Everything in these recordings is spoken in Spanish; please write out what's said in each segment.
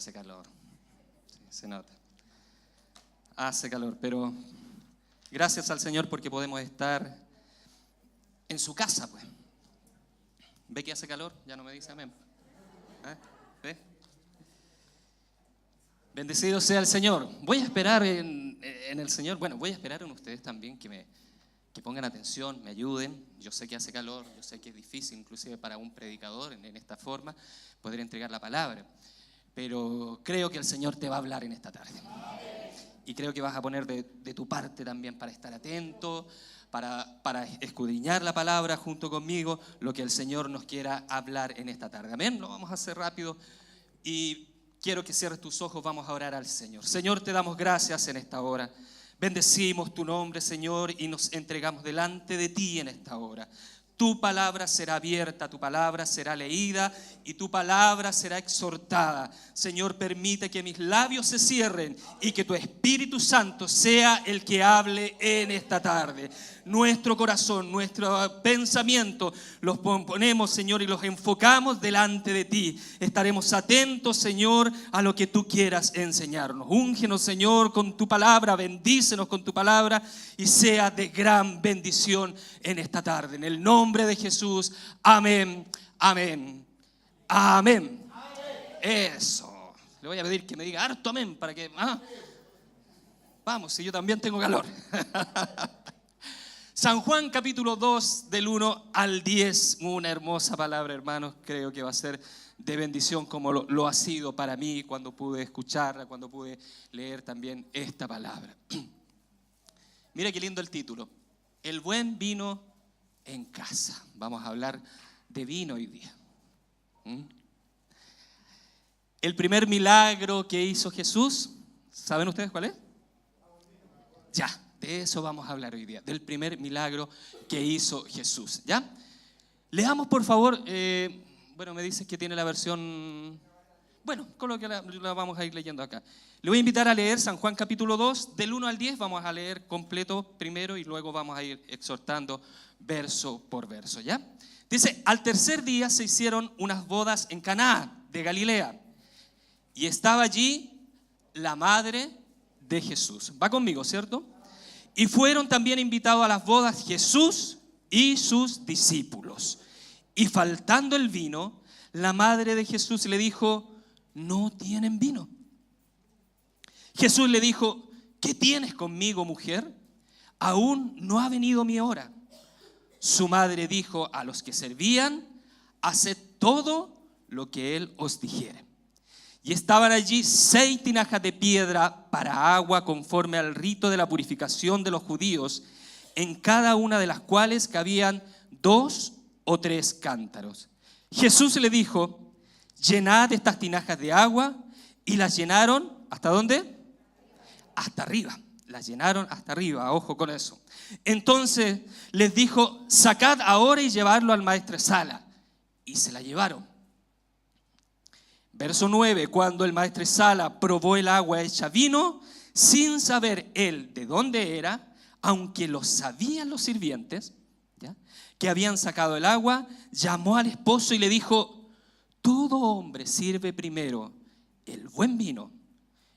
hace calor. Sí, se nota. Hace calor, pero gracias al Señor porque podemos estar en su casa, pues. ¿Ve que hace calor? Ya no me dice amén. ¿Ve? Bendecido sea el Señor. Voy a esperar en el Señor. Bueno, voy a esperar en ustedes también que pongan atención, me ayuden. Yo sé que hace calor, yo sé que es difícil, inclusive para un predicador en esta forma, poder entregar la palabra. Pero creo que el Señor te va a hablar en esta tarde. Y creo que vas a poner de tu parte también para estar atento, para escudriñar la palabra junto conmigo, lo que el Señor nos quiera hablar en esta tarde. Amén, lo vamos a hacer rápido y quiero que cierres tus ojos, vamos a orar al Señor. Señor, te damos gracias en esta hora. Bendecimos tu nombre, Señor, y nos entregamos delante de ti en esta hora. Tu palabra será abierta, tu palabra será leída y tu palabra será exhortada. Señor, permite que mis labios se cierren y que tu Espíritu Santo sea el que hable en esta tarde. Nuestro corazón, nuestro pensamiento los ponemos, Señor, y los enfocamos delante de ti. Estaremos atentos, Señor, a lo que tú quieras enseñarnos. Úngenos, Señor, con tu palabra, bendícenos con tu palabra y sea de gran bendición en esta tarde. En el nombre de Jesús, amén, amén, amén. Eso. Le voy a pedir que me diga harto amén para que... Vamos, si yo también tengo calor. San Juan capítulo 2 del 1 al 10, una hermosa palabra, hermanos, creo que va a ser de bendición como lo ha sido para mí cuando pude escucharla, cuando pude leer también esta palabra. Mira qué lindo el título, el buen vino en casa. Vamos a hablar de vino hoy día. El primer milagro que hizo Jesús, ¿saben ustedes cuál es? Ya. De eso vamos a hablar hoy día, del primer milagro que hizo Jesús, ¿ya? Leamos, por favor, bueno, me dices que tiene la versión, bueno, con lo que la vamos a ir leyendo acá. Le voy a invitar a leer San Juan capítulo 2, del 1 al 10, vamos a leer completo primero y luego vamos a ir exhortando verso por verso, ¿ya? Dice, al tercer día se hicieron unas bodas en Caná de Galilea y estaba allí la madre de Jesús. Va conmigo, ¿cierto? Y fueron también invitados a las bodas Jesús y sus discípulos. Y faltando el vino, la madre de Jesús le dijo, no tienen vino. Jesús le dijo, ¿qué tienes conmigo, mujer? Aún no ha venido mi hora. Su madre dijo a los que servían, haced todo lo que él os dijere. Y estaban allí 6 tinajas de piedra para agua conforme al rito de la purificación de los judíos, en cada una de las cuales cabían 2 o 3 cántaros. Jesús le dijo, llenad estas tinajas de agua, y las llenaron, ¿hasta dónde? Hasta arriba. Las llenaron hasta arriba, ojo con eso. Entonces les dijo, sacad ahora y llevarlo al maestresala. Y se la llevaron. Verso 9, cuando el maestresala probó el agua hecha vino, sin saber él de dónde era, aunque lo sabían los sirvientes, ¿ya?, que habían sacado el agua, llamó al esposo y le dijo, todo hombre sirve primero el buen vino,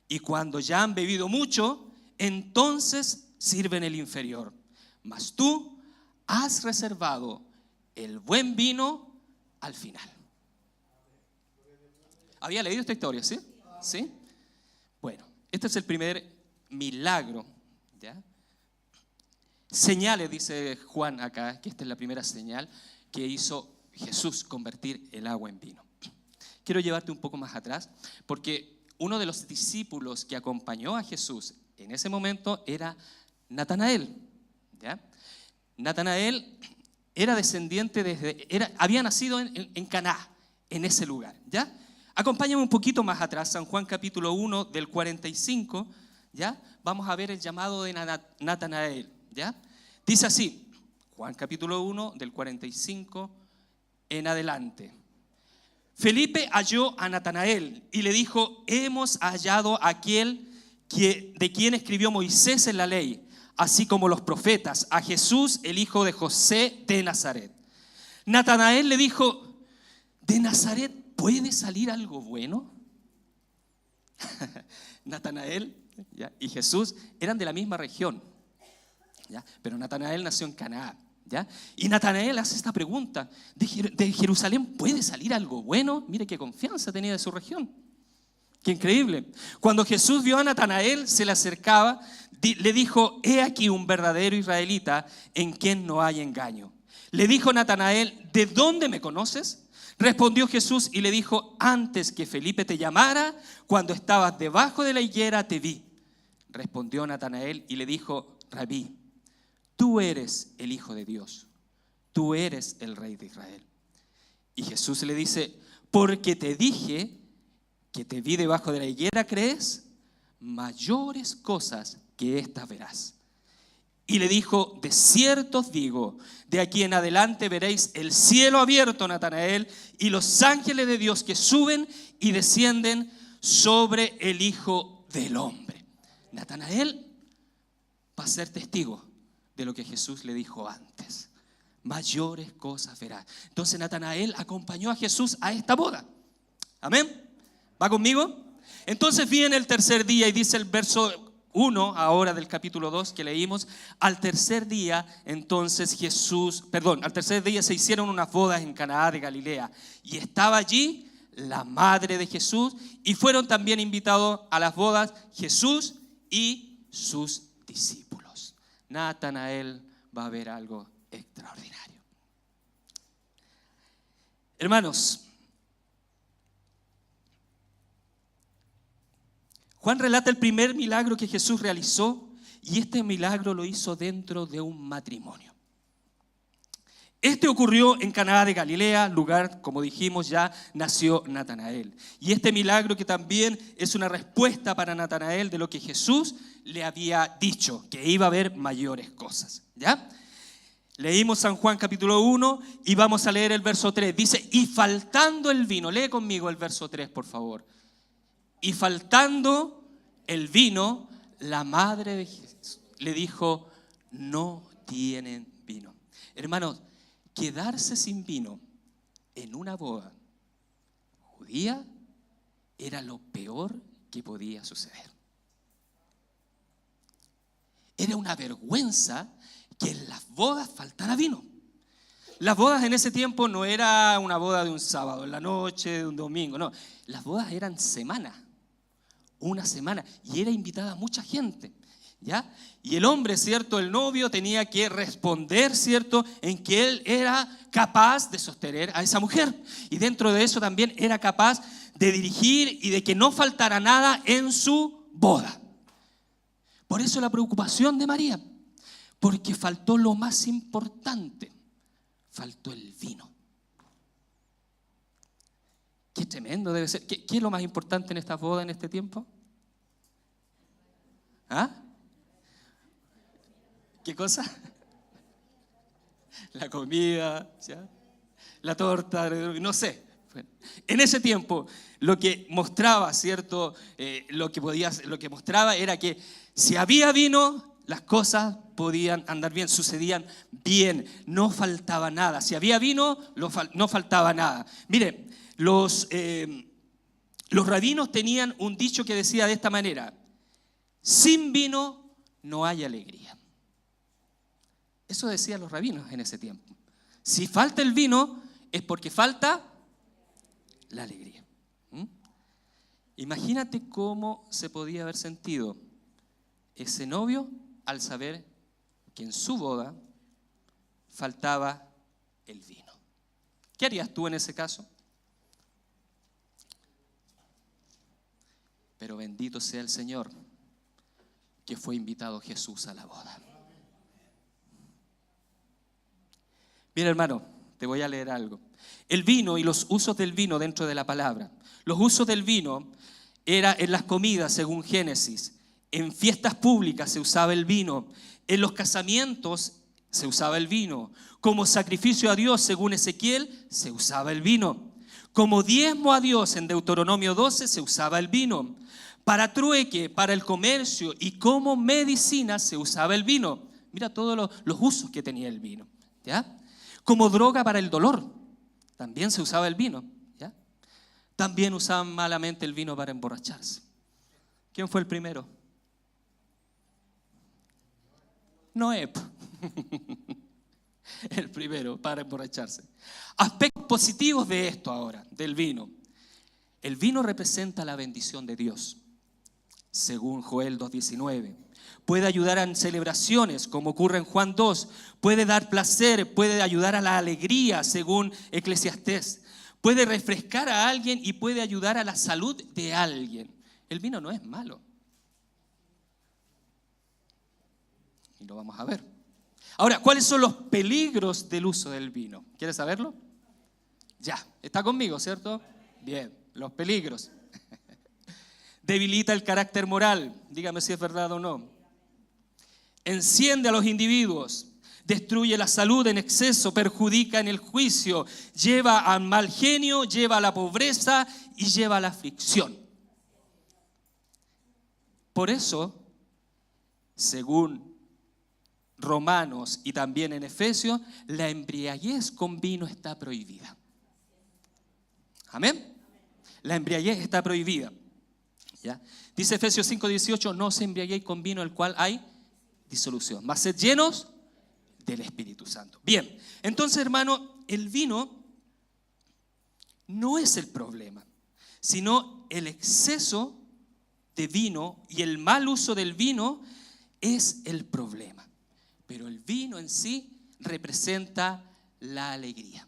y cuando ya han bebido mucho, entonces sirven el inferior. Mas tú has reservado el buen vino al final. ¿Había leído esta historia, sí? ¿Sí? Bueno, este es el primer milagro, ¿ya? Señales, dice Juan acá, que esta es la primera señal que hizo Jesús, convertir el agua en vino. Quiero llevarte un poco más atrás, porque uno de los discípulos que acompañó a Jesús en ese momento era Natanael, ¿ya? Natanael era descendiente había nacido en Caná, en ese lugar, ¿ya? Acompáñame un poquito más atrás, San Juan capítulo 1 del 45, ¿ya? Vamos a ver el llamado de Natanael, ¿ya? Dice así, Juan capítulo 1 del 45 en adelante. Felipe halló a Natanael y le dijo, hemos hallado a aquel de quien escribió Moisés en la ley, así como los profetas, a Jesús, el hijo de José de Nazaret. Natanael le dijo, ¿de Nazaret puede salir algo bueno? Natanael, ¿ya?, y Jesús eran de la misma región, ¿ya?, pero Natanael nació en Canaán, ¿ya? Y Natanael hace esta pregunta: ¿de Jerusalén puede salir algo bueno? Mire qué confianza tenía de su región. Qué increíble. Cuando Jesús vio a Natanael, se le acercaba, le dijo: he aquí un verdadero israelita en quien no hay engaño. Le dijo Natanael: ¿de dónde me conoces? Respondió Jesús y le dijo: antes que Felipe te llamara, cuando estabas debajo de la higuera, te vi. Respondió Natanael y le dijo: Rabí, tú eres el Hijo de Dios, tú eres el Rey de Israel. Y Jesús le dice: porque te dije que te vi debajo de la higuera, ¿crees? Mayores cosas que estas verás. Y le dijo: de cierto os digo, de aquí en adelante veréis el cielo abierto, Natanael, y los ángeles de Dios que suben y descienden sobre el Hijo del Hombre. Natanael va a ser testigo de lo que Jesús le dijo antes. Mayores cosas verás. Entonces Natanael acompañó a Jesús a esta boda. Amén. ¿Va conmigo? Entonces viene el tercer día y dice el verso 1 ahora del capítulo 2 que leímos: al tercer día entonces al tercer día se hicieron unas bodas en Caná de Galilea, y estaba allí la madre de Jesús, y fueron también invitados a las bodas Jesús y sus discípulos. Natanael va a ver algo extraordinario. Hermanos, Juan relata el primer milagro que Jesús realizó, y este milagro lo hizo dentro de un matrimonio. Este ocurrió en Caná de Galilea, lugar, como dijimos, ya nació Natanael. Y este milagro que también es una respuesta para Natanael de lo que Jesús le había dicho, que iba a haber mayores cosas, ¿ya? Leímos San Juan capítulo 1 y vamos a leer el verso 3. Dice: y faltando el vino, lee conmigo el verso 3, por favor. Y faltando el vino, la madre de Jesús le dijo: no tienen vino. Hermanos, quedarse sin vino en una boda judía era lo peor que podía suceder. Era una vergüenza que en las bodas faltara vino. Las bodas en ese tiempo no era una boda de un sábado en la noche, de un domingo, no. Las bodas eran una semana, y era invitada mucha gente, ¿ya? Y el hombre, ¿cierto?, el novio tenía que responder, ¿cierto?, en que él era capaz de sostener a esa mujer, y dentro de eso también era capaz de dirigir y de que no faltara nada en su boda. Por eso la preocupación de María, porque faltó lo más importante, faltó el vino. Qué tremendo debe ser. ¿Qué es lo más importante en estas bodas en este tiempo? ¿Ah? ¿Qué cosa? La comida, ¿ya?, la torta, no sé. En ese tiempo lo que mostraba, ¿cierto? Lo que mostraba era que si había vino, las cosas podían andar bien, sucedían bien, no faltaba nada. Si había vino, no faltaba nada. Mire, los rabinos tenían un dicho que decía de esta manera: sin vino no hay alegría. Eso decían los rabinos en ese tiempo. Si falta el vino es porque falta la alegría. Imagínate cómo se podía haber sentido ese novio al saber que en su boda faltaba el vino. ¿Qué harías tú en ese caso? Pero bendito sea el Señor que fue invitado Jesús a la boda. Mira, hermano, te voy a leer algo. El vino y los usos del vino dentro de la palabra. Los usos del vino era en las comidas, según Génesis. En fiestas públicas se usaba el vino. En los casamientos se usaba el vino. Como sacrificio a Dios, según Ezequiel, se usaba el vino. Como diezmo a Dios, en Deuteronomio 12, se usaba el vino. Para trueque, para el comercio y como medicina se usaba el vino. Mira todos los usos que tenía el vino, ¿ya? Como droga para el dolor, también se usaba el vino, ¿ya? También usaban malamente el vino para emborracharse. ¿Quién fue el primero? Noé. El primero para emborracharse. Aspectos positivos de esto ahora, del vino. El vino representa la bendición de Dios, según Joel 2:19. Puede ayudar en celebraciones, como ocurre en Juan 2. Puede dar placer, puede ayudar a la alegría, según Eclesiastés. Puede refrescar a alguien y puede ayudar a la salud de alguien. El vino no es malo. Y lo vamos a ver. Ahora, ¿cuáles son los peligros del uso del vino? ¿Quieres saberlo? Ya, está conmigo, ¿cierto? Bien, los peligros. Debilita el carácter moral, dígame si es verdad o no. Enciende a los individuos, destruye la salud en exceso, perjudica en el juicio, lleva al mal genio, lleva a la pobreza y lleva a la aflicción. Por eso, según Romanos y también en Efesios, la embriaguez con vino está prohibida. Amén. La embriaguez está prohibida. ¿Ya? Dice Efesios 5:18, no os embriaguéis con vino el cual hay disolución, mas sed llenos del Espíritu Santo. Bien, entonces hermano, el vino no es el problema, sino el exceso de vino y el mal uso del vino es el problema. Pero el vino en sí representa la alegría.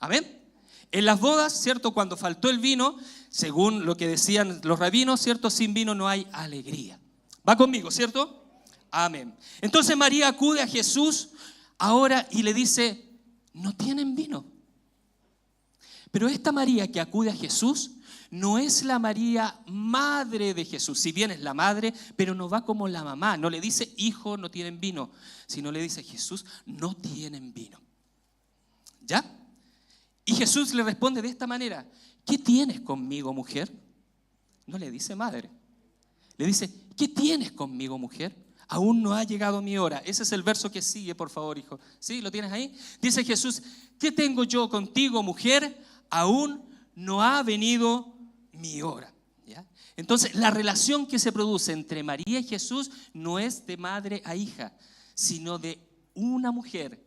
Amén. En las bodas, ¿cierto? Cuando faltó el vino, según lo que decían los rabinos, ¿cierto? Sin vino no hay alegría. ¿Va conmigo, cierto? Amén. Entonces María acude a Jesús ahora y le dice, no tienen vino. Pero esta María que acude a Jesús no es la María madre de Jesús. Si bien es la madre, pero no va como la mamá. No le dice, hijo, no tienen vino. Sino le dice, Jesús, no tienen vino. ¿Ya? Y Jesús le responde de esta manera, ¿qué tienes conmigo, mujer? No le dice madre. Le dice, ¿qué tienes conmigo, mujer? Aún no ha llegado mi hora. Ese es el verso que sigue, por favor, hijo. ¿Sí? ¿Lo tienes ahí? Dice Jesús, ¿qué tengo yo contigo, mujer? Aún no ha venido mi hora. ¿Ya? Entonces, la relación que se produce entre María y Jesús no es de madre a hija, sino de una mujer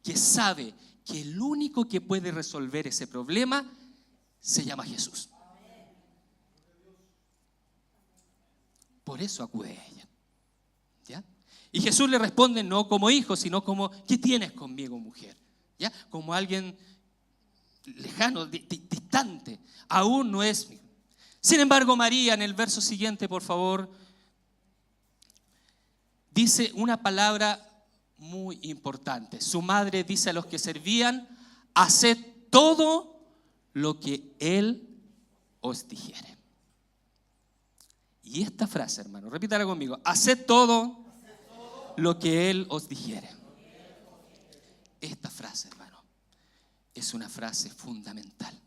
que sabe que el único que puede resolver ese problema se llama Jesús. Por eso acude a ella. ¿Ya? Y Jesús le responde no como hijo, sino como, ¿qué tienes conmigo, mujer? ¿Ya? Como alguien lejano, distante. Aún no es mi. Sin embargo, María, en el verso siguiente, por favor, dice una palabra muy importante. Su madre dice a los que servían, haced todo lo que Él os dijere. Y esta frase, hermano, repítala conmigo, haced todo lo que Él os dijere. Esta frase, hermano, es una frase fundamental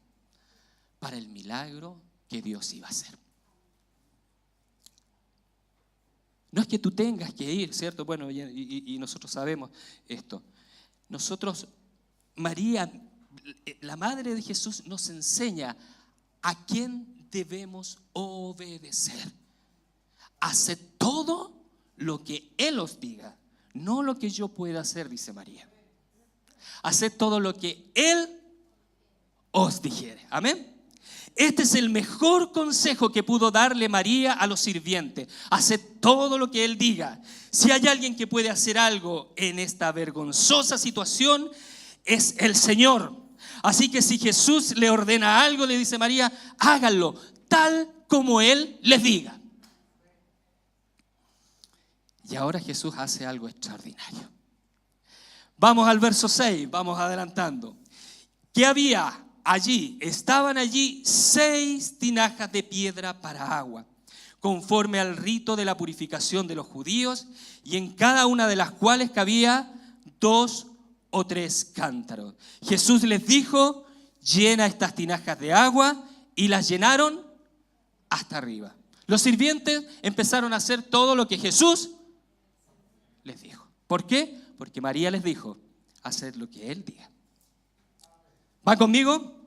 para el milagro que Dios iba a hacer. No es que tú tengas que ir, ¿cierto? Bueno, y nosotros sabemos esto. Nosotros, María, la madre de Jesús, nos enseña a quién debemos obedecer. Haced todo lo que Él os diga, no lo que yo pueda hacer, dice María. Haced todo lo que Él os dijere. Amén. Este es el mejor consejo que pudo darle María a los sirvientes. Haced todo lo que Él diga. Si hay alguien que puede hacer algo en esta vergonzosa situación, es el Señor. Así que si Jesús le ordena algo, le dice María, háganlo tal como Él les diga. Y ahora Jesús hace algo extraordinario. Vamos al verso 6, vamos adelantando. ¿Qué había? Allí, estaban allí 6 tinajas de piedra para agua, conforme al rito de la purificación de los judíos, y en cada una de las cuales cabía 2 o 3 cántaros. Jesús les dijo, llena estas tinajas de agua, y las llenaron hasta arriba. Los sirvientes empezaron a hacer todo lo que Jesús les dijo. ¿Por qué? Porque María les dijo, haced lo que Él diga. ¿Va conmigo?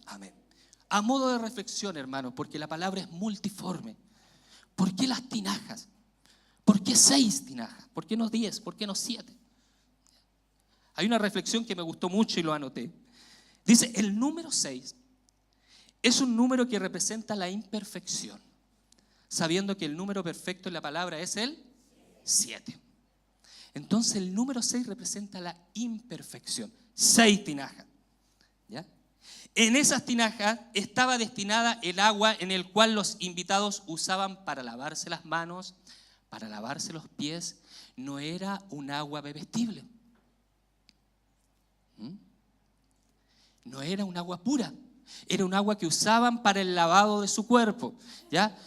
Amén. A modo de reflexión, hermano, porque la palabra es multiforme. ¿Por qué las tinajas? ¿Por qué 6 tinajas? ¿Por qué no 10? ¿Por qué no 7? Hay una reflexión que me gustó mucho y lo anoté. Dice, el número 6 es un número que representa la imperfección, sabiendo que el número perfecto en la palabra es el 7. Entonces el número 6 representa la imperfección. 6 tinajas. ¿Ya? En esas tinajas estaba destinada el agua en el cual los invitados usaban para lavarse las manos, para lavarse los pies. No era un agua bebestible. No era un agua pura. Era un agua que usaban para el lavado de su cuerpo. ¿Ya?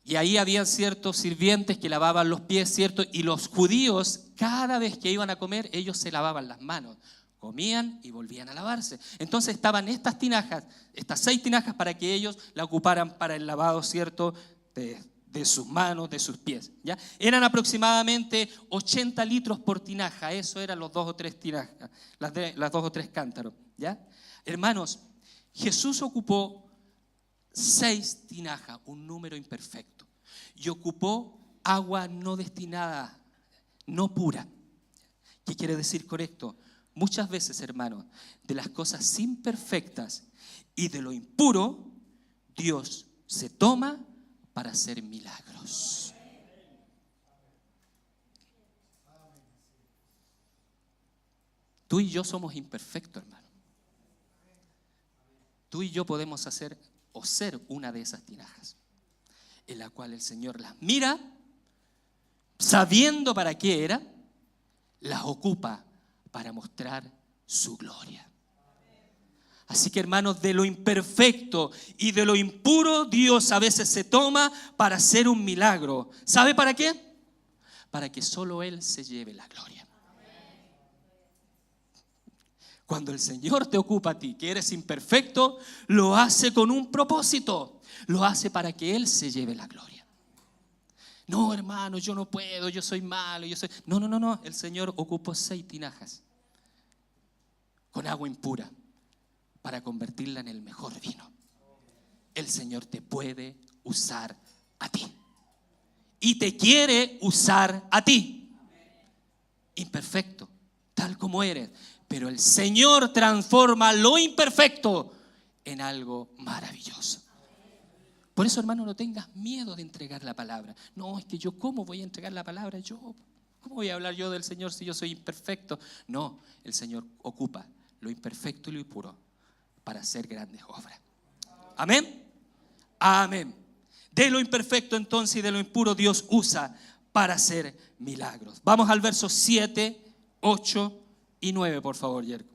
Y ahí había ciertos sirvientes que lavaban los pies, ¿cierto? Y los judíos, cada vez que iban a comer, ellos se lavaban las manos. Comían y volvían a lavarse. Entonces estaban estas tinajas, estas 6 tinajas, para que ellos la ocuparan para el lavado, ¿cierto?, de sus manos, de sus pies. ¿Ya? Eran aproximadamente 80 litros por tinaja. Eso eran los 2 o 3 tinajas, las 2 o 3 cántaros. ¿Ya? Hermanos, Jesús ocupó 6 tinajas, un número imperfecto, y ocupó agua no destinada, no pura. ¿Qué quiere decir correcto? Muchas veces, hermanos, de las cosas imperfectas y de lo impuro, Dios se toma para hacer milagros. Tú y yo somos imperfectos, hermano. Tú y yo podemos hacer o ser una de esas tinajas, en la cual el Señor las mira, sabiendo para qué era, las ocupa para mostrar su gloria. Así que, hermanos, de lo imperfecto y de lo impuro, Dios a veces se toma para hacer un milagro. ¿Sabe para qué? Para que solo Él se lleve la gloria. Cuando el Señor te ocupa a ti, que eres imperfecto, lo hace con un propósito. Lo hace para que Él se lleve la gloria. No, hermano, yo no puedo, yo soy malo, No. El Señor ocupó 6 tinajas con agua impura para convertirla en el mejor vino. El Señor te puede usar a ti. Y te quiere usar a ti. Imperfecto, tal como eres. Pero el Señor transforma lo imperfecto en algo maravilloso. Por eso, hermano, no tengas miedo de entregar la palabra. No, es que yo, ¿cómo voy a entregar la palabra? ¿Cómo voy a hablar yo del Señor si yo soy imperfecto? No, el Señor ocupa lo imperfecto y lo impuro para hacer grandes obras. Amén. Amén. De lo imperfecto entonces y de lo impuro Dios usa para hacer milagros. Vamos al verso 7, 8 y 9, por favor, Yerko.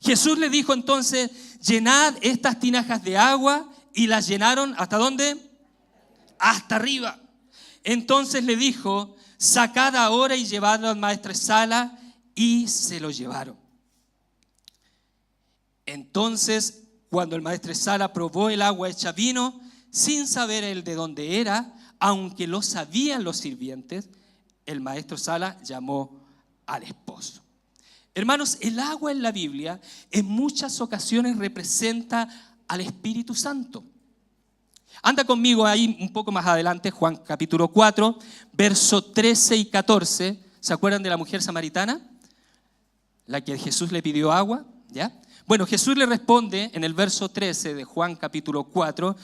Jesús le dijo entonces, llenad estas tinajas de agua, y las llenaron, ¿hasta dónde? Hasta arriba. Entonces le dijo, sacad ahora y llevadlo al maestresala, y se lo llevaron. Entonces, cuando el maestresala probó el agua hecha vino, sin saber él de dónde era, aunque lo sabían los sirvientes, el maestresala llamó al esposo. Hermanos, el agua en la Biblia en muchas ocasiones representa al Espíritu Santo. Anda conmigo ahí un poco más adelante, Juan capítulo 4, verso 13 y 14. ¿Se acuerdan de la mujer samaritana? La que Jesús le pidió agua, ¿ya? Bueno, Jesús le responde en el verso 13 de Juan capítulo 4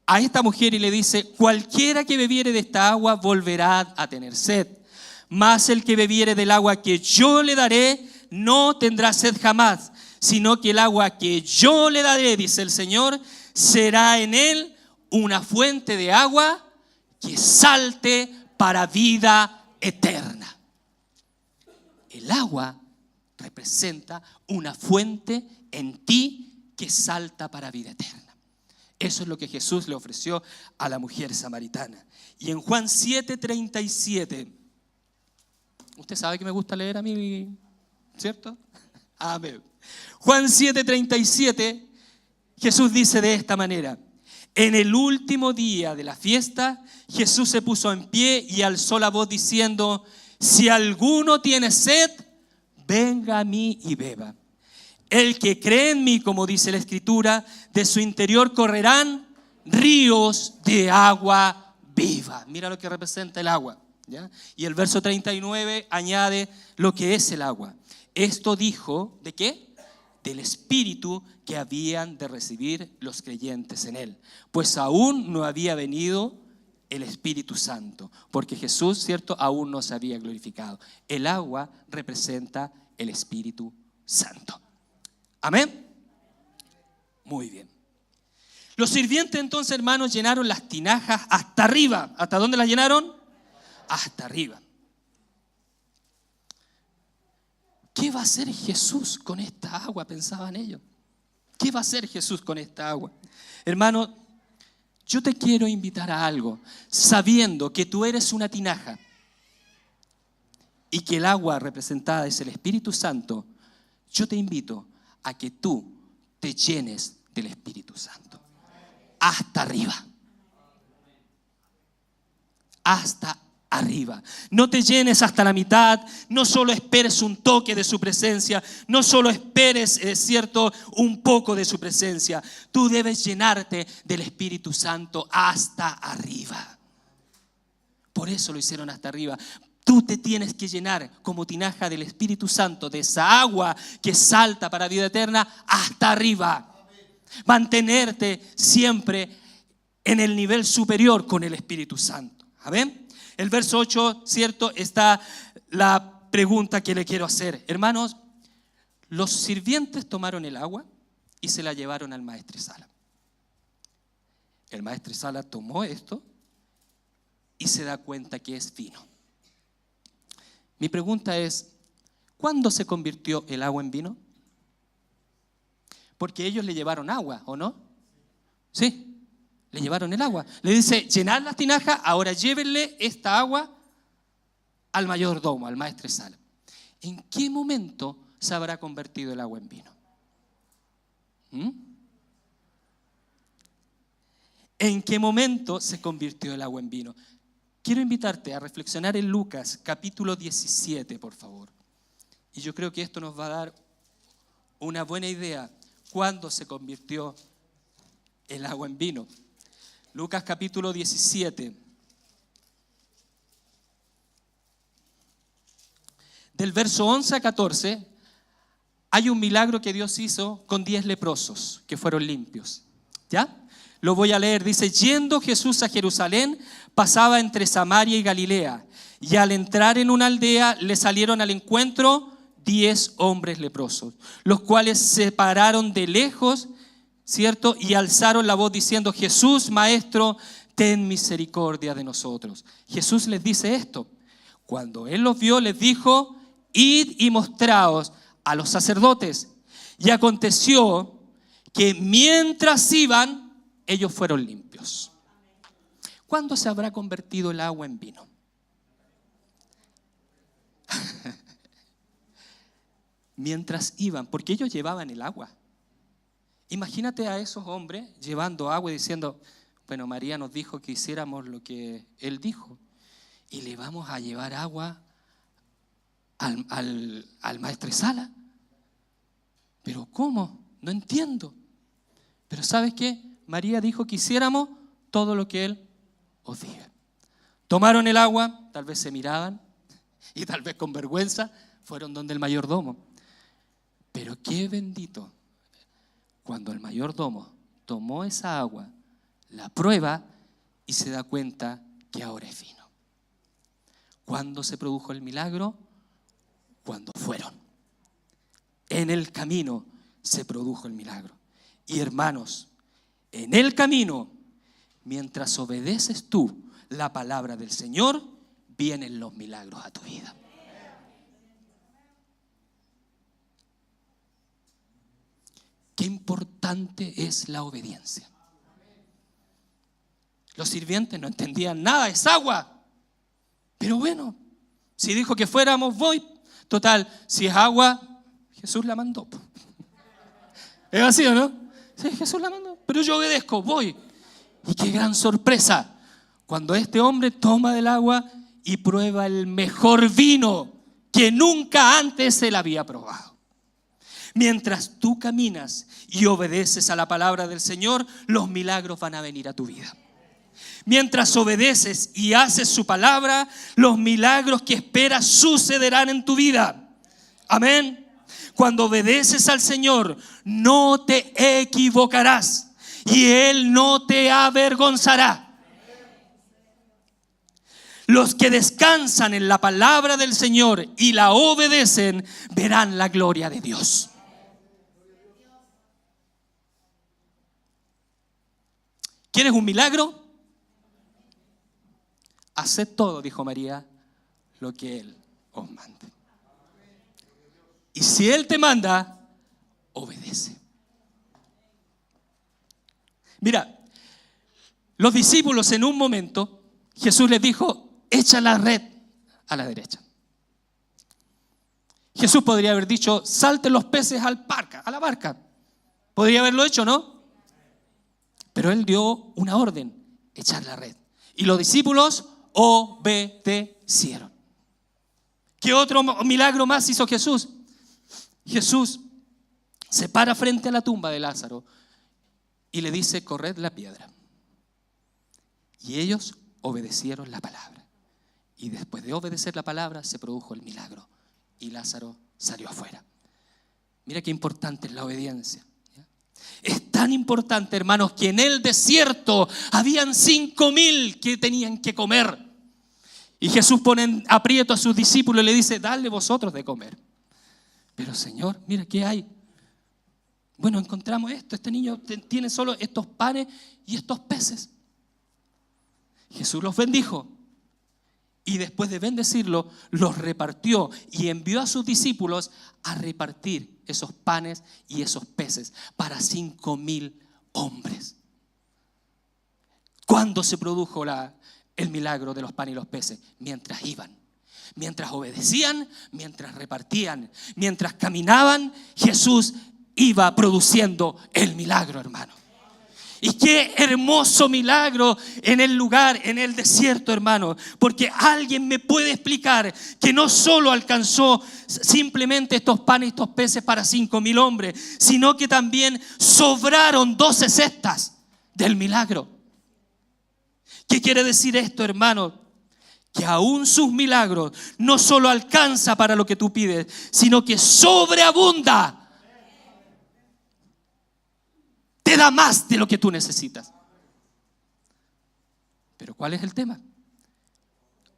a esta mujer y le dice, cualquiera que bebiere de esta agua volverá a tener sed. Mas el que bebiere del agua que yo le daré no tendrá sed jamás, sino que el agua que yo le daré, dice el Señor, será en él una fuente de agua que salte para vida eterna. El agua representa una fuente en ti que salta para vida eterna. Eso es lo que Jesús le ofreció a la mujer samaritana. Y en Juan 7:37, usted sabe que me gusta leer a mí, ¿cierto? Amén. Juan 7:37, Jesús dice de esta manera, en el último día de la fiesta, Jesús se puso en pie y alzó la voz diciendo, si alguno tiene sed, venga a mí y beba. El que cree en mí, como dice la Escritura, de su interior correrán ríos de agua viva. Mira lo que representa el agua, ¿ya? Y el verso 39 añade lo que es el agua. Esto dijo, ¿de qué? Del Espíritu que habían de recibir los creyentes en Él. Pues aún no había venido el Espíritu Santo, porque Jesús, ¿cierto?, aún no se había glorificado. El agua representa el Espíritu Santo. ¿Amén? Muy bien. Los sirvientes entonces, hermanos, llenaron las tinajas hasta arriba. ¿Hasta dónde las llenaron? Hasta arriba. ¿Qué va a hacer Jesús con esta agua? Pensaban ellos. ¿Qué va a hacer Jesús con esta agua? Hermano, yo te quiero invitar a algo, sabiendo que tú eres una tinaja y que el agua representada es el Espíritu Santo. Yo te invito a que tú te llenes del Espíritu Santo. Hasta arriba. Hasta arriba. No te llenes hasta la mitad. No solo esperes un toque de su presencia. No solo esperes, un poco de su presencia. Tú debes llenarte del Espíritu Santo hasta arriba. Por eso lo hicieron hasta arriba. Tú te tienes que llenar como tinaja del Espíritu Santo, de esa agua que salta para vida eterna hasta arriba. Mantenerte siempre en el nivel superior con el Espíritu Santo. ¿Amén? El verso 8, ¿cierto? Está la pregunta que le quiero hacer. Hermanos, los sirvientes tomaron el agua y se la llevaron al maestresala. El maestresala tomó esto y se da cuenta que es vino. Mi pregunta es, ¿cuándo se convirtió el agua en vino? Porque ellos le llevaron agua, ¿o no? Sí, le llevaron el agua. Le dice, llenad las tinajas, ahora llévenle esta agua al mayordomo, al maestresala. ¿En qué momento se habrá convertido el agua en vino? ¿En qué momento se convirtió el agua en vino? Quiero invitarte a reflexionar en Lucas, capítulo 17, por favor. Y yo creo que esto nos va a dar una buena idea cuándo se convirtió el agua en vino. Lucas, capítulo 17. Del verso 11 a 14, hay un milagro que Dios hizo con 10 leprosos que fueron limpios. ¿Ya? Lo voy a leer. Dice, yendo Jesús a Jerusalén, pasaba entre Samaria y Galilea. Y al entrar en una aldea, le salieron al encuentro 10 hombres leprosos, los cuales se pararon de lejos, ¿cierto? Y alzaron la voz diciendo, Jesús, Maestro, ten misericordia de nosotros. Jesús les dice esto. Cuando Él los vio, les dijo, id y mostraos a los sacerdotes. Y aconteció que mientras iban, ellos fueron limpios. ¿Cuándo se habrá convertido el agua en vino? Mientras iban, porque ellos llevaban el agua. Imagínate a esos hombres llevando agua y diciendo, bueno, María nos dijo que hiciéramos lo que Él dijo y le vamos a llevar agua al maestresala. ¿Pero cómo? No entiendo. Pero ¿sabes qué? María dijo que hiciéramos todo lo que Él os diga. Tomaron el agua, tal vez se miraban y tal vez con vergüenza fueron donde el mayordomo. Pero qué bendito cuando el mayordomo tomó esa agua, la prueba y se da cuenta que ahora es vino. ¿Cuándo se produjo el milagro? Cuando fueron. En el camino se produjo el milagro. Y hermanos, en el camino, mientras obedeces tú la palabra del Señor, vienen los milagros a tu vida. Qué importante es la obediencia. Los sirvientes no entendían nada, es agua. Pero bueno, si dijo que fuéramos, voy. Total, si es agua, Jesús la mandó. ¿Es así o no? Sí, Jesús la mandó, pero yo obedezco, voy. Y qué gran sorpresa, cuando este hombre toma del agua y prueba el mejor vino que nunca antes él había probado. Mientras tú caminas y obedeces a la palabra del Señor, los milagros van a venir a tu vida. Mientras obedeces y haces su palabra, los milagros que esperas sucederán en tu vida. Amén. Cuando obedeces al Señor, no te equivocarás y Él no te avergonzará. Los que descansan en la palabra del Señor y la obedecen, verán la gloria de Dios. ¿Quieres un milagro? Haced todo, dijo María, lo que Él os mande. Y si Él te manda, obedece. Mira, los discípulos en un momento, Jesús les dijo, echa la red a la derecha. Jesús podría haber dicho, salten los peces a la barca. Podría haberlo hecho, ¿no? Pero Él dio una orden, echar la red. Y los discípulos obedecieron. ¿Qué otro milagro más hizo Jesús? Jesús se para frente a la tumba de Lázaro y le dice, corred la piedra. Y ellos obedecieron la palabra. Y después de obedecer la palabra se produjo el milagro. Y Lázaro salió afuera. Mira qué importante es la obediencia. Es tan importante, hermanos, que en el desierto habían 5,000 que tenían que comer. Y Jesús pone en aprieto a sus discípulos y le dice, dale vosotros de comer. Pero Señor, mira, ¿qué hay? Bueno, encontramos esto. Este niño tiene solo estos panes y estos peces. Jesús los bendijo. Y después de bendecirlo, los repartió y envió a sus discípulos a repartir esos panes y esos peces para 5,000 hombres. ¿Cuándo se produjo el milagro de los panes y los peces? Mientras iban, mientras obedecían, mientras repartían, mientras caminaban, Jesús iba produciendo el milagro, hermano. Y qué hermoso milagro en el lugar, en el desierto, hermano. Porque alguien me puede explicar que no solo alcanzó simplemente estos panes y estos peces para 5,000 hombres, sino que también sobraron 12 cestas del milagro. ¿Qué quiere decir esto, hermano? Que aún sus milagros no solo alcanza para lo que tú pides, sino que sobreabunda. Te da más de lo que tú necesitas. Pero ¿cuál es el tema?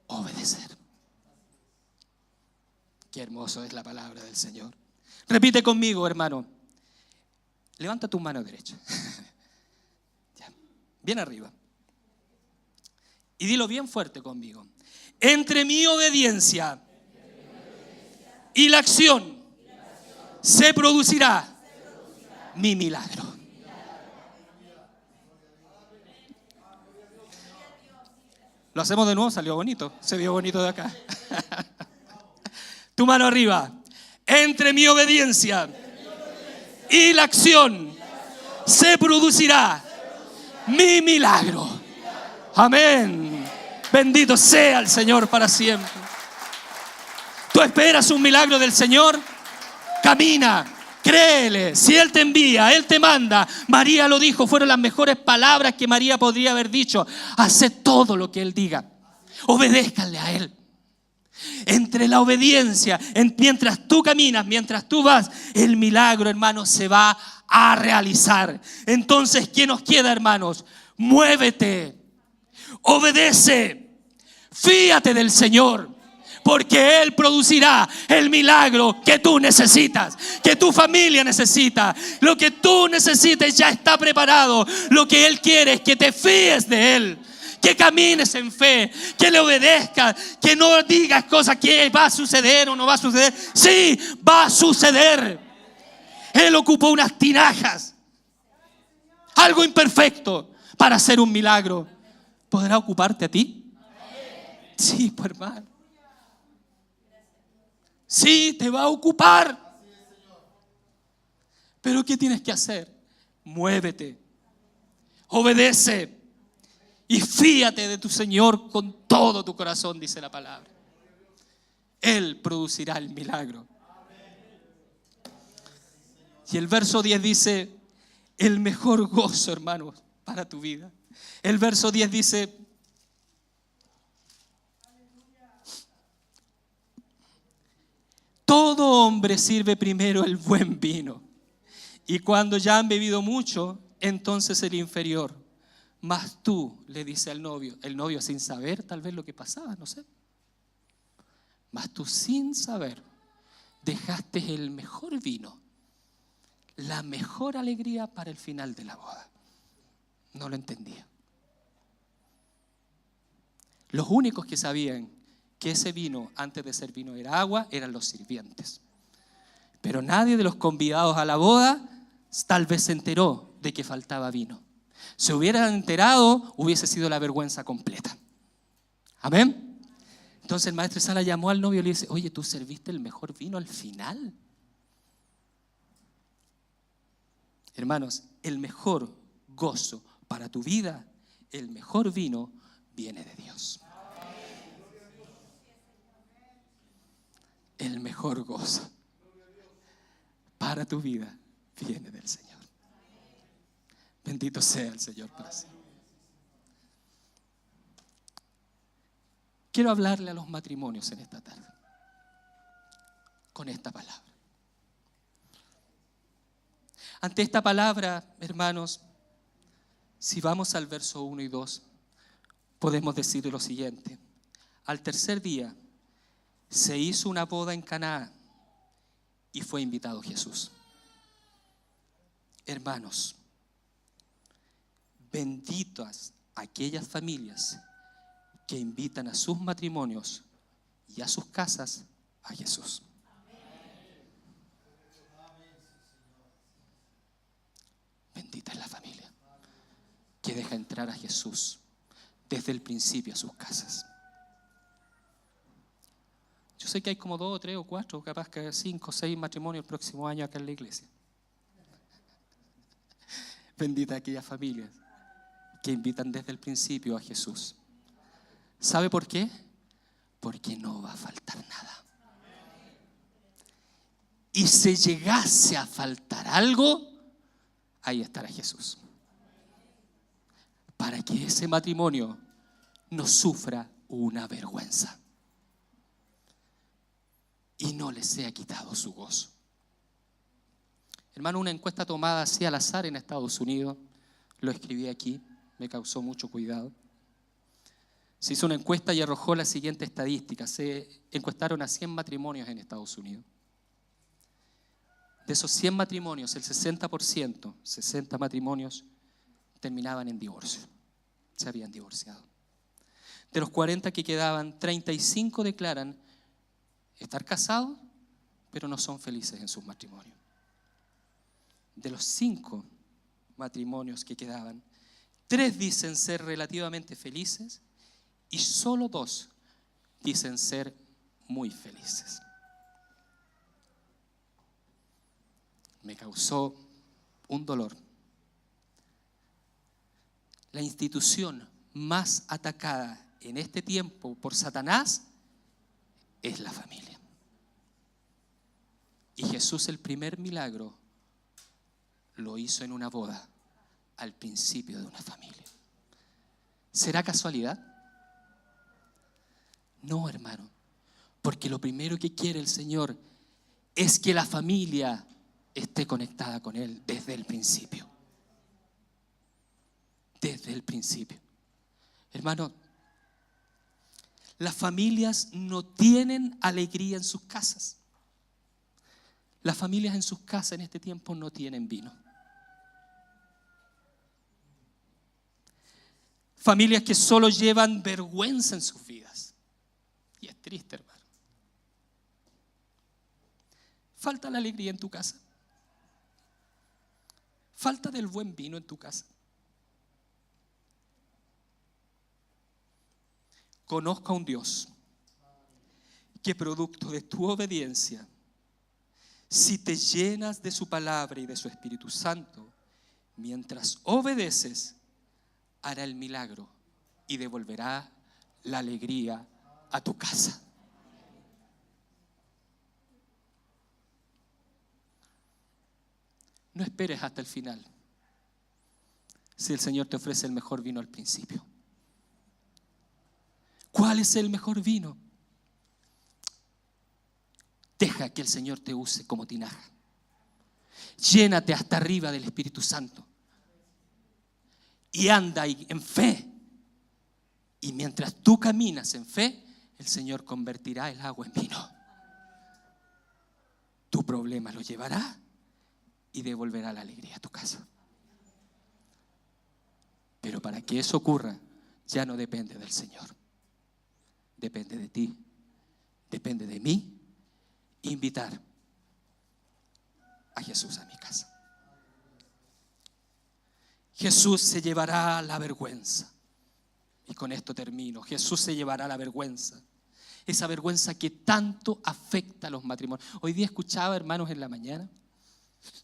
Obedecer. Qué hermoso es la palabra del Señor. Repite conmigo, hermano. Levanta tu mano derecha. Ya, bien arriba. Y dilo bien fuerte conmigo. Entre mi obediencia y la acción se producirá mi milagro. Lo hacemos de nuevo, salió bonito. Se vio bonito de acá. Tu mano arriba. Entre mi obediencia y la acción se producirá mi milagro. Amén. Bendito sea el Señor para siempre. ¿Tú esperas un milagro del Señor? Camina. Créele, si Él te envía, Él te manda. María lo dijo, fueron las mejores palabras que María podría haber dicho. Haced todo lo que Él diga. Obedézcanle a Él. Entre la obediencia, mientras tú caminas, mientras tú vas, el milagro, hermanos, se va a realizar. Entonces, ¿qué nos queda, hermanos? Muévete, obedece, fíate del Señor. Porque Él producirá el milagro que tú necesitas, que tu familia necesita. Lo que tú necesites ya está preparado. Lo que Él quiere es que te fíes de Él, que camines en fe, que le obedezcas, que no digas cosas que va a suceder o no va a suceder. Sí, va a suceder. Él ocupó unas tinajas, algo imperfecto, para hacer un milagro. ¿Podrá ocuparte a ti? Sí, pues hermano. Sí, te va a ocupar. Pero ¿qué tienes que hacer? Muévete, obedece y fíate de tu Señor con todo tu corazón, dice la palabra. Él producirá el milagro. Y el verso 10 dice, el mejor gozo, hermanos, para tu vida El verso 10 dice: todo hombre sirve primero el buen vino, y cuando ya han bebido mucho, entonces el inferior. Mas tú, le dice al novio, el novio sin saber tal vez lo que pasaba, no sé. Mas tú sin saber dejaste el mejor vino, la mejor alegría para el final de la boda. No lo entendía. Los únicos que sabían que ese vino, antes de ser vino, era agua, eran los sirvientes. Pero nadie de los convidados a la boda tal vez se enteró de que faltaba vino. Si hubieran enterado, hubiese sido la vergüenza completa. Amén. Entonces el maestro de sala llamó al novio y le dice: oye, ¿tú serviste el mejor vino al final? Hermanos, el mejor gozo para tu vida, el mejor vino viene de Dios. El mejor gozo para tu vida viene del Señor. Bendito sea el Señor para siempre. Quiero hablarle a los matrimonios en esta tarde con esta palabra. Ante esta palabra, hermanos, si vamos al verso 1 y 2, podemos decir lo siguiente: al tercer día se hizo una boda en Caná y fue invitado Jesús. Hermanos, benditas aquellas familias que invitan a sus matrimonios y a sus casas a Jesús. Bendita es la familia que deja entrar a Jesús desde el principio a sus casas. Yo sé que hay como 2 o 3 o 4, capaz que 5 o 6 matrimonios el próximo año acá en la iglesia. Bendita aquellas familias que invitan desde el principio a Jesús. ¿Sabe por qué? Porque no va a faltar nada. Y si llegase a faltar algo, ahí estará Jesús. Para que ese matrimonio no sufra una vergüenza y no le sea quitado su gozo. Hermano, una encuesta tomada así al azar en Estados Unidos, lo escribí aquí, me causó mucho cuidado. Se hizo una encuesta y arrojó la siguiente estadística: se encuestaron a 100 matrimonios en Estados Unidos. De esos 100 matrimonios, el 60%, 60 matrimonios, terminaban en divorcio. Se habían divorciado. De los 40 que quedaban, 35 declaran estar casados, pero no son felices en sus matrimonios. De los 5 matrimonios que quedaban, 3 dicen ser relativamente felices y solo 2 dicen ser muy felices. Me causó un dolor. La institución más atacada en este tiempo por Satanás es la familia. Y Jesús, el primer milagro, lo hizo en una boda, al principio de una familia. ¿Será casualidad? No, hermano, porque lo primero que quiere el Señor es que la familia esté conectada con Él desde el principio. Desde el principio. Hermano, las familias no tienen alegría en sus casas. Las familias en sus casas en este tiempo no tienen vino. Familias que solo llevan vergüenza en sus vidas. Y es triste, hermano. Falta la alegría en tu casa. Falta del buen vino en tu casa. Conozca a un Dios que, producto de tu obediencia, si te llenas de su palabra y de su Espíritu Santo, mientras obedeces, hará el milagro y devolverá la alegría a tu casa. No esperes hasta el final. si el Señor te ofrece el mejor vino al principio? ¿Cuál es el mejor vino? Deja que el Señor te use como tinaja. Llénate hasta arriba del Espíritu Santo. Y anda en fe. Y mientras tú caminas en fe, el Señor convertirá el agua en vino. Tu problema lo llevará y devolverá la alegría a tu casa. Pero para que eso ocurra, ya no depende del Señor. Depende de ti. Depende de mí. Invitar a Jesús a mi casa. Jesús se llevará la vergüenza. Y con esto termino. Jesús se llevará la vergüenza. Esa vergüenza que tanto afecta a los matrimonios. Hoy día escuchaba, hermanos, en la mañana,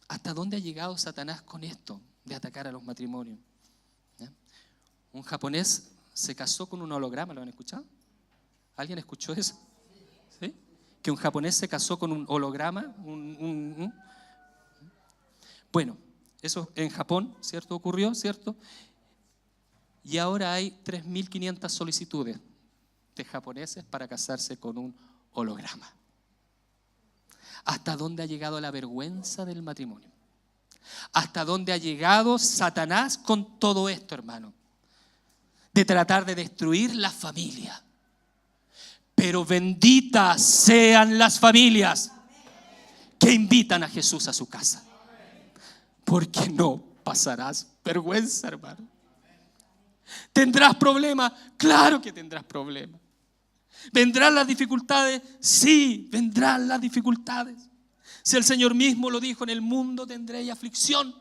¿hasta dónde ha llegado Satanás con esto de atacar a los matrimonios? ¿Ya? Un japonés se casó con un holograma, ¿lo han escuchado? ¿Alguien escuchó eso? ¿Sí? Que un japonés se casó con un holograma. Bueno, eso en Japón, ¿cierto? Ocurrió, ¿cierto? Y ahora hay 3.500 solicitudes de japoneses para casarse con un holograma. ¿Hasta dónde ha llegado la vergüenza del matrimonio? ¿Hasta dónde ha llegado Satanás con todo esto, hermano? De tratar de destruir la familia. Pero benditas sean las familias que invitan a Jesús a su casa. Porque no pasarás vergüenza, hermano. ¿Tendrás problemas? Claro que tendrás problemas. ¿Vendrán las dificultades? Sí, vendrán las dificultades. Si el Señor mismo lo dijo, en el mundo tendréis aflicción.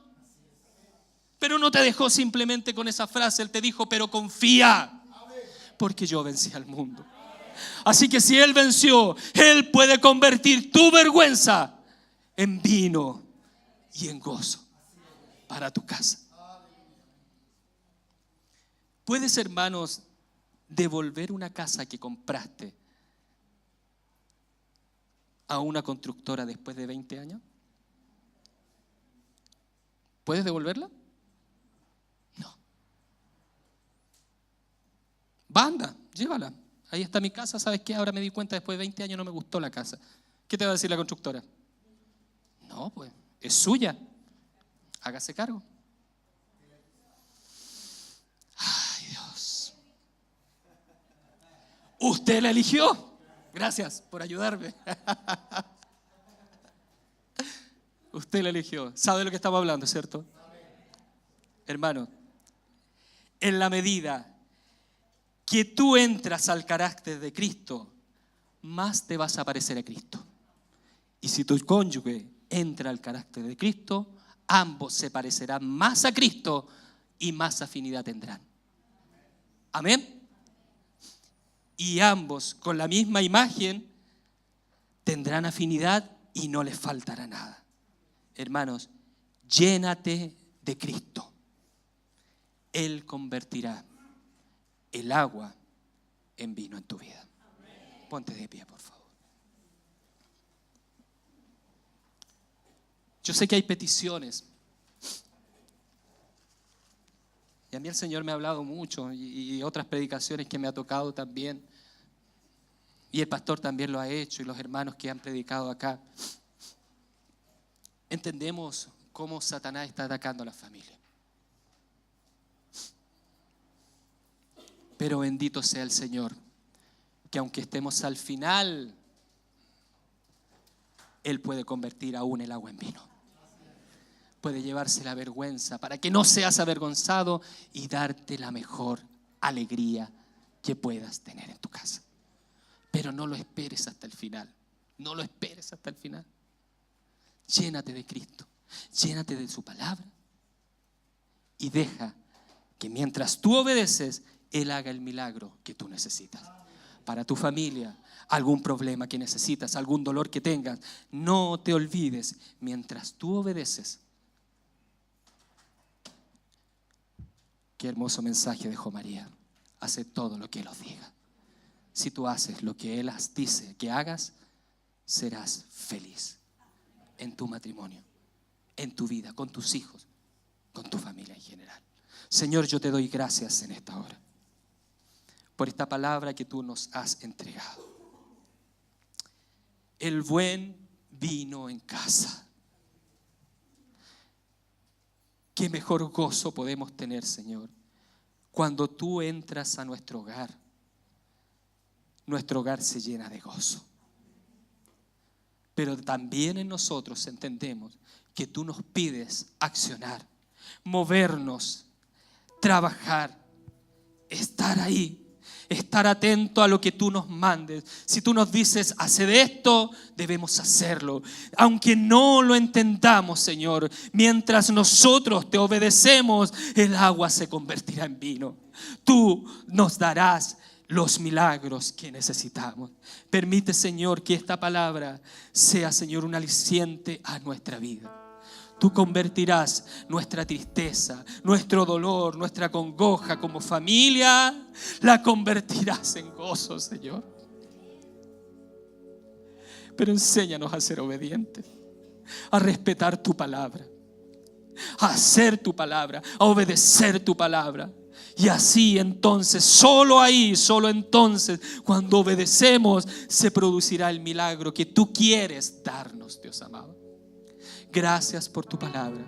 Pero no te dejó simplemente con esa frase, Él te dijo, pero confía, porque yo vencí al mundo. Así que si Él venció, Él puede convertir tu vergüenza en vino y en gozo para tu casa. ¿Puedes, hermanos, devolver una casa que compraste a una constructora después de 20 años? ¿Puedes devolverla? No. Banda, llévala. Ahí está mi casa, ¿sabes qué? Ahora me di cuenta, después de 20 años no me gustó la casa. ¿Qué te va a decir la constructora? No, pues, es suya. Hágase cargo. Ay, Dios. Usted la eligió. Gracias por ayudarme. Usted la eligió. ¿Sabe de lo que estamos hablando, cierto? Hermano, en la medida que tú entras al carácter de Cristo, más te vas a parecer a Cristo. Y si tu cónyuge entra al carácter de Cristo, ambos se parecerán más a Cristo y más afinidad tendrán. Amén. Y ambos con la misma imagen tendrán afinidad y no les faltará nada. Hermanos, llénate de Cristo. Él convertirá el agua en vino en tu vida. Ponte de pie, por favor. Yo sé que hay peticiones. Y a mí el Señor me ha hablado mucho y otras predicaciones que me ha tocado también. Y el pastor también lo ha hecho y los hermanos que han predicado acá. Entendemos cómo Satanás está atacando a la familia. Pero bendito sea el Señor, que aunque estemos al final, Él puede convertir aún el agua en vino. Puede llevarse la vergüenza para que no seas avergonzado y darte la mejor alegría que puedas tener en tu casa. Pero no lo esperes hasta el final. No lo esperes hasta el final. Llénate de Cristo, llénate de su palabra y deja que mientras tú obedeces, Él haga el milagro que tú necesitas. Para tu familia, algún problema que necesitas, algún dolor que tengas, no te olvides, mientras tú obedeces. Qué hermoso mensaje dejó María. Hace todo lo que Él os diga. Si tú haces lo que Él dice que hagas, serás feliz en tu matrimonio, en tu vida, con tus hijos, con tu familia en general. Señor, yo te doy gracias en esta hora por esta palabra que tú nos has entregado. El buen vino en casa. Qué mejor gozo podemos tener, Señor, cuando tú entras a nuestro hogar. Nuestro hogar se llena de gozo. Pero también en nosotros entendemos que tú nos pides accionar, movernos, trabajar, estar ahí, estar atento a lo que tú nos mandes. Si tú nos dices, haced esto, debemos hacerlo. Aunque no lo entendamos, Señor, mientras nosotros te obedecemos, el agua se convertirá en vino. Tú nos darás los milagros que necesitamos. Permite, Señor, que esta palabra sea, Señor, un aliciente a nuestra vida. Tú convertirás nuestra tristeza, nuestro dolor, nuestra congoja como familia, la convertirás en gozo, Señor. Pero enséñanos a ser obedientes, a respetar tu palabra, a hacer tu palabra, a obedecer tu palabra. Y así entonces, solo entonces, cuando obedecemos, se producirá el milagro que tú quieres darnos, Dios amado. Gracias por tu palabra.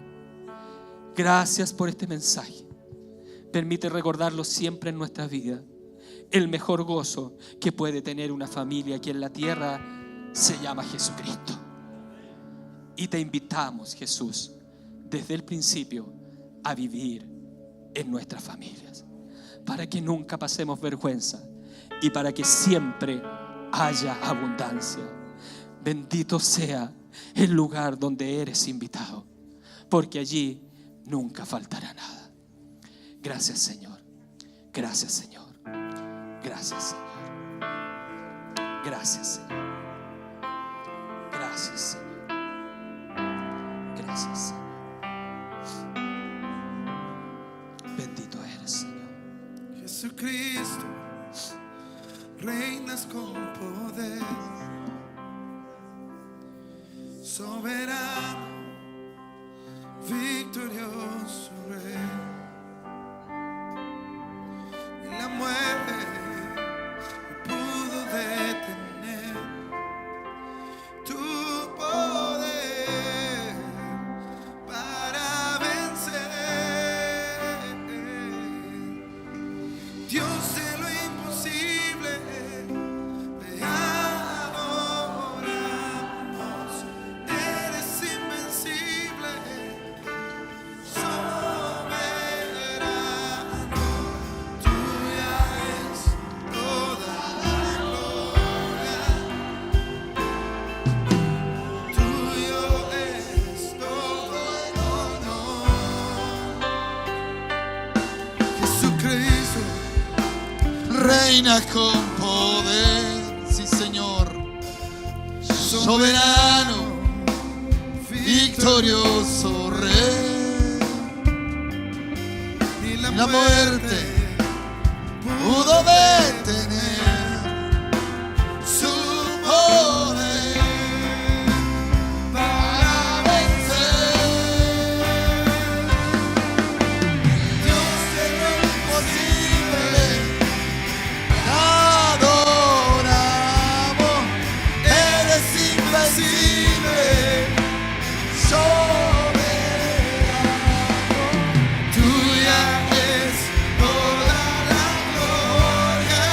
Gracias por este mensaje. Permite recordarlo siempre en nuestra vida. El mejor gozo que puede tener una familia aquí en la tierra se llama Jesucristo. Y te invitamos, Jesús, desde el principio a vivir en nuestras familias, para que nunca pasemos vergüenza y para que siempre haya abundancia. Bendito sea el lugar donde eres invitado, porque allí nunca faltará nada. Gracias, Señor. Gracias, Señor. Gracias, Señor. Gracias, Señor. Gracias, Señor. Gracias, Señor. Bendito eres, Señor. Jesucristo, reinas con poder, soberano, victorioso Rey. Y la muerte no pudo detener tu poder para vencer. Dios de lo imposible, te adoramos. Eres invencible, soberano. Tuya es toda la gloria. Tuyo es todo el honor. Jesucristo, reina con poder, sí, Señor, soberano, victorioso Rey. Ni la muerte pudo detener su poder para vencer. Dios de lo imposible, te adoramos. Eres invencible, soberano. Tuya es toda la gloria.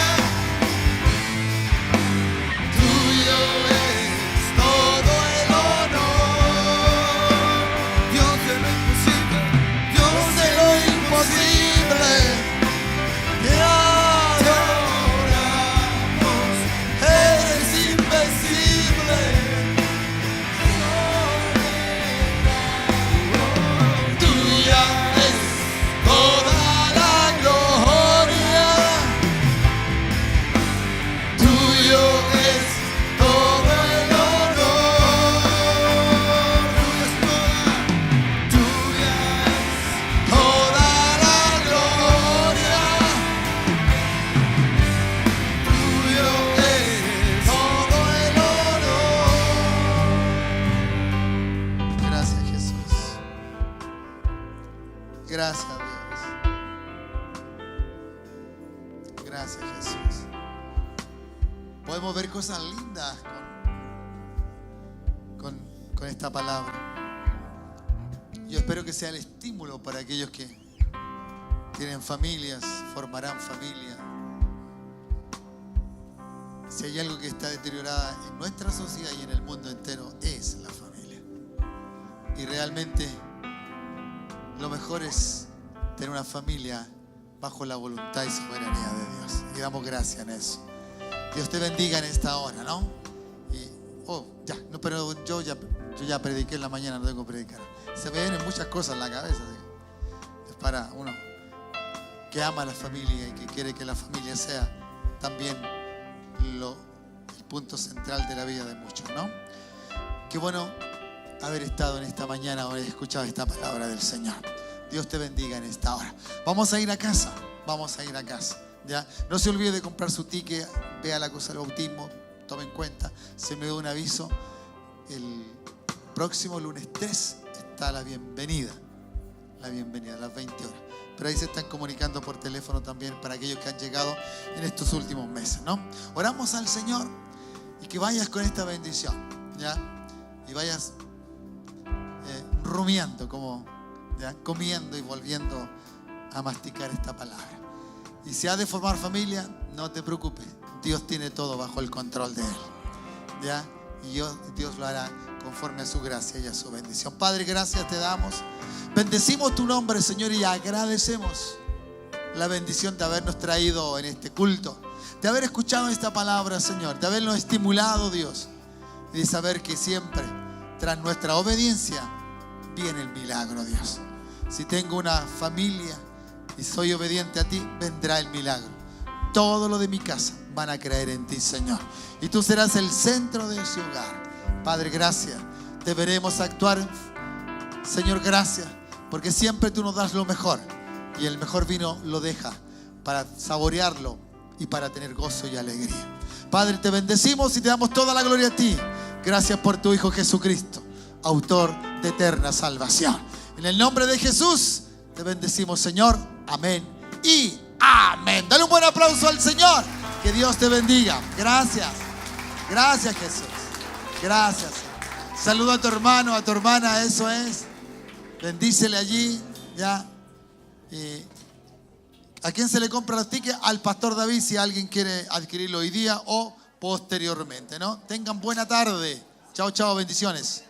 Gracias, Jesús. Podemos ver cosas lindas con esta palabra. Yo espero que sea el estímulo para aquellos que tienen familias, formarán familia. Si hay algo que está deteriorada en nuestra sociedad y en el mundo entero, es la familia. Y realmente lo mejor es tener una familia bajo la voluntad y soberanía de Dios. Y damos gracias en eso. Dios te bendiga en esta hora, ¿no? Pero yo ya prediqué en la mañana, no tengo que predicar. Se me vienen muchas cosas en la cabeza. ¿Sí? Es para uno que ama a la familia y que quiere que la familia sea también el punto central de la vida de muchos, ¿no? Qué bueno haber estado en esta mañana o escuchado esta palabra del Señor. Dios te bendiga en esta hora. Vamos a ir a casa. ¿Ya? No se olvide de comprar su ticket. Vea la cosa del bautismo. Tome en cuenta. Se me dio un aviso. El próximo lunes 3 está la bienvenida a las 20 horas. Pero ahí se están comunicando por teléfono también para aquellos que han llegado en estos últimos meses, ¿no? Oramos al Señor y que vayas con esta bendición, ¿ya? Y vayas rumiando, ¿ya? Comiendo y volviendo a masticar esta palabra. Y si has de formar familia, no te preocupes. Dios tiene todo bajo el control de Él, ¿ya? Y Dios lo hará conforme a su gracia y a su bendición. Padre, gracias te damos. Bendecimos tu nombre, Señor, y agradecemos la bendición de habernos traído en este culto, de haber escuchado esta palabra, Señor, de habernos estimulado, Dios, y de saber que siempre, tras nuestra obediencia, viene el milagro, Dios. Si tengo una familia y soy obediente a ti, vendrá el milagro. Todo lo de mi casa van a creer en ti, Señor, y tú serás el centro de su hogar. Padre, gracias. Te veremos actuar, Señor, gracias, porque siempre tú nos das lo mejor y el mejor vino lo deja para saborearlo y para tener gozo y alegría. Padre, te bendecimos y te damos toda la gloria a ti. Gracias por tu Hijo Jesucristo, autor de eterna salvación. En el nombre de Jesús te bendecimos, Señor. Amén y amén. Dale un buen aplauso al Señor. Que Dios te bendiga. Gracias. Gracias, Jesús. Gracias. Saluda a tu hermano, a tu hermana, eso es. Bendícele allí, ya. ¿A quién se le compra los tickets? Al pastor David, si alguien quiere adquirirlo hoy día o posteriormente, ¿no? Tengan buena tarde. Chao, chao, bendiciones.